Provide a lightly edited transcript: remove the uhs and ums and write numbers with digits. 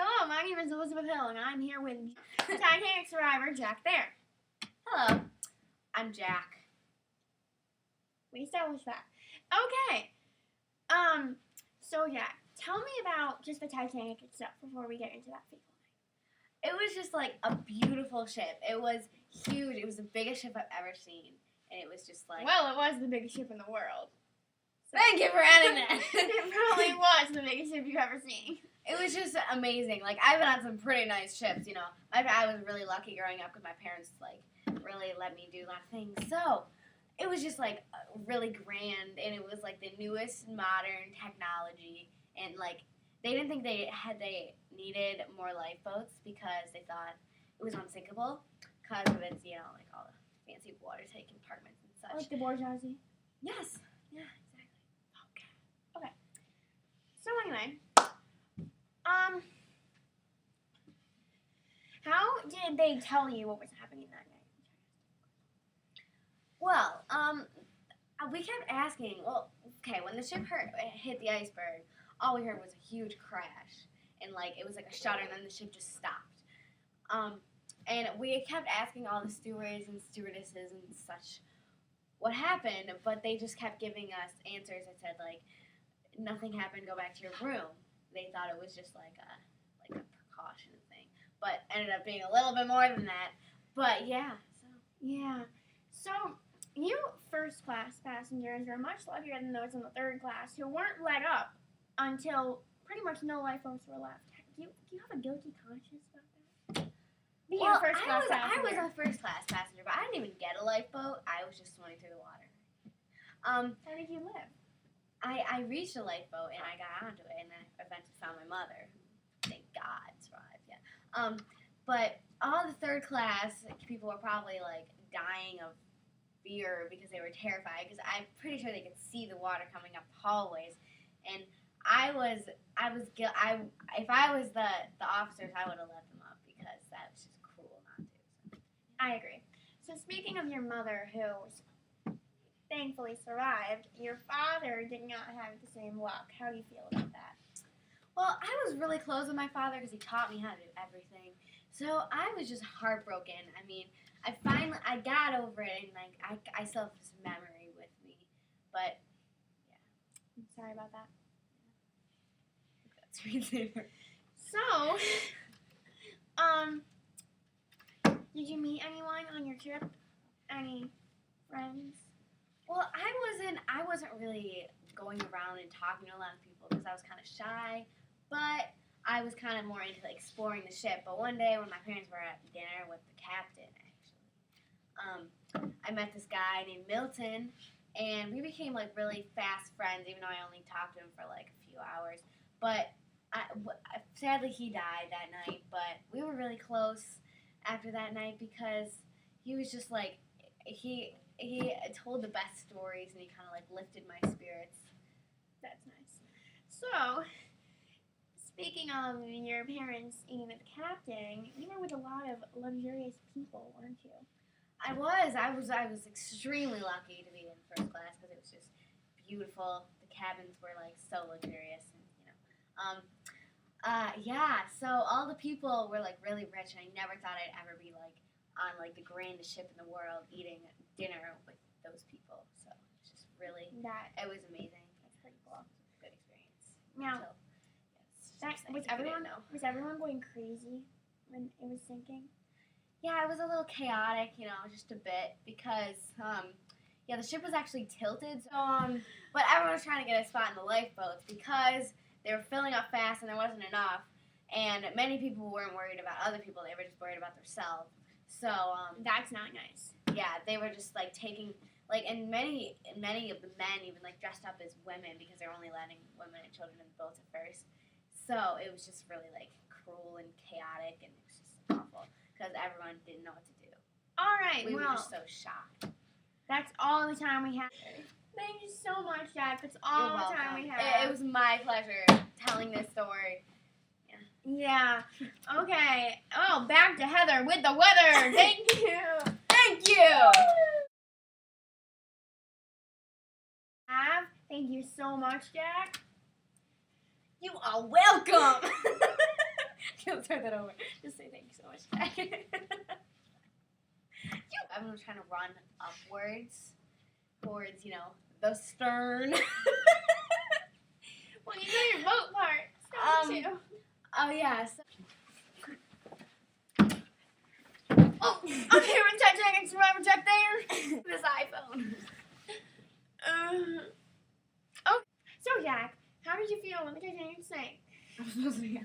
Hello, my name is Elizabeth Hill, and I'm here with Titanic survivor Jack Thayer. Hello, I'm Jack. We established that. Okay. So Jack, tell me about just the Titanic itself before we get into that fateful night. It was just like a beautiful ship. It was huge. It was the biggest ship I've ever seen. And it was just like... Well, it was the biggest ship in the world. So thank you for adding that. It probably was the biggest ship you've ever seen. It was just amazing. Like, I've been on some pretty nice ships, you know. I was really lucky growing up because my parents, like, really let me do a lot of things. So, it was just, like, really grand, and it was, like, the newest modern technology. And, like, they didn't think they needed more lifeboats because they thought it was unsinkable because of its, you know, like, all the fancy watertight compartments and such. Like the Bourgeoisie? Yes. Yeah, exactly. Okay. So, anyway... how did they tell you what was happening that night? Well, we kept asking, well, okay, when the ship hit the iceberg, all we heard was a huge crash, and, like, it was like a shudder, and then the ship just stopped. And we kept asking all the stewards and stewardesses and such what happened, but they just kept giving us answers that said, like, nothing happened, go back to your room. They thought it was just like a precaution thing, but ended up being a little bit more than that. But yeah, so you first class passengers are much luckier than those in the third class who weren't let up until pretty much no lifeboats were left. Do you have a guilty conscience about that? Being a first class passenger. I was a first class passenger, but I didn't even get a lifeboat. I was just swimming through the water. How did you live? I reached a lifeboat and I got onto it, and then I eventually found my mother. Thank God, survived. Yeah. But all the third class people were probably like dying of fear because they were terrified. Because I'm pretty sure they could see the water coming up the hallways, and if I was the officers, I would have let them up because that was just cruel not to. So. I agree. So speaking of your mother, who thankfully survived, your father did not have the same luck. How do you feel about that? Well, I was really close with my father because he taught me how to do everything. So I was just heartbroken. I mean, I got over it, and like I still have this memory with me. But yeah, I'm sorry about that. That's really So, did you meet anyone on your trip? Any friends? Well, I wasn't really going around and talking to a lot of people because I was kind of shy, but I was kind of more into like, exploring the ship. But one day when my parents were at dinner with the captain, actually, I met this guy named Milton, and we became like really fast friends, even though I only talked to him for like a few hours. But sadly, he died that night, but we were really close after that night because he was just like, he told the best stories, and he kind of like lifted my spirits. That's nice. So, speaking of your parents eating at the captain, you were with a lot of luxurious people, weren't you? I was extremely lucky to be in first class because it was just beautiful. The cabins were like so luxurious, and yeah. So all the people were like really rich, and I never thought I'd ever be like on like the grandest ship in the world eating dinner with those people. So it's just really it was amazing. That's pretty cool. Good experience. Now, was everyone going crazy when it was sinking? Yeah, it was a little chaotic, you know, just a bit because the ship was actually tilted. So but everyone was trying to get a spot in the lifeboats because they were filling up fast and there wasn't enough. And many people weren't worried about other people; they were just worried about themselves. So that's not nice. Yeah, they were just like taking and many of the men even like dressed up as women because they're only letting women and children in the boats at first. So it was just really like cruel and chaotic, and it was just awful because everyone didn't know what to do. All right, we were just so shocked. That's all the time we have. Thank you so much, Jack. That's all the time we have. It was my pleasure telling this story. Yeah. Okay. Oh, back to Heather with the weather. Thank you. Thank you. Thank you so much, Jack. You are welcome. She'll start that over. Just say thank you so much, Jack. Everyone's trying to run upwards towards, the stern. Well, you know your boat part. Step two. Oh, yeah. Oh, okay, we're checking survivor check there. This iPhone. Oh, so Jack, how did you feel when the Titanic sank? I'm supposed to be